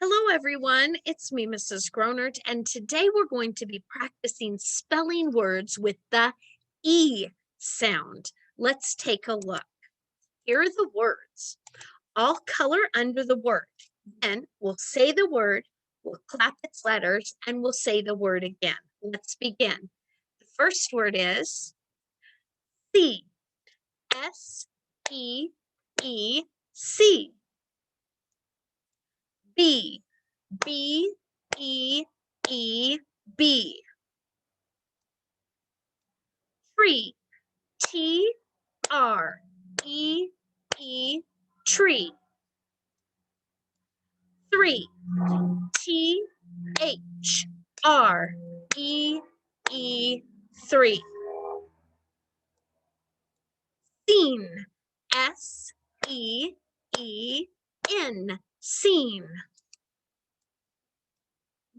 Hello, everyone. It's me, Mrs. Gronert, and today we're going to be practicing spelling words with the E sound. Let's take a look. Here are the words. I'll color under the word. Then we'll say the word, we'll clap its letters, and we'll say the word again. Let's begin. The first word is C. S-E-E-C. B. B-E-E-B. Tree. T-R-E-E. Tree. 3. T-H-R-E-E. 3. Seen. S-E-E-N. Seen.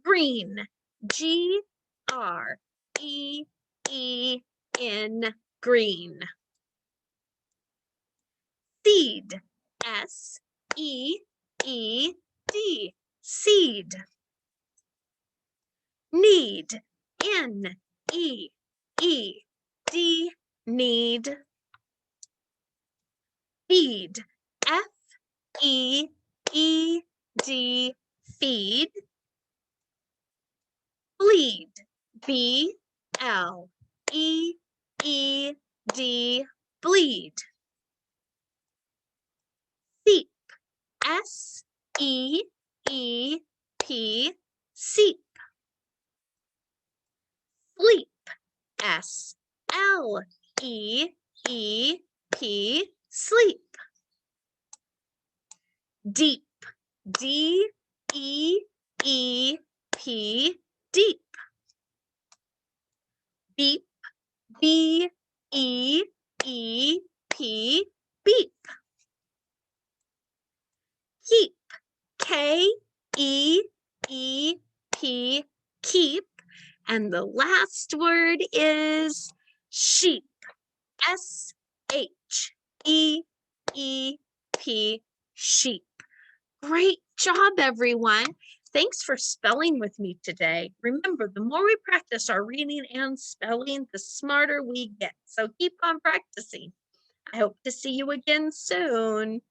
Green. G-R-E-E-N. Green. Seed. S-E-E-D. Seed. Need. N-E-E-D. Need. Feed. F-E-E-D. Feed. Bleed. B-L-E-E-D. Bleed. Seep. S-E-E-P. Seep. Sleep. S-L-E-E-P. Sleep. Deep. D-E-E-P. Deep. Beep. B-E-E-P. Beep. Keep. K-E-E-P. Keep. And the last word is sheep. S-H-E-E-P. Sheep. Great job, everyone. Thanks for spelling with me today. Remember, the more we practice our reading and spelling, the smarter we get. So keep on practicing. I hope to see you again soon.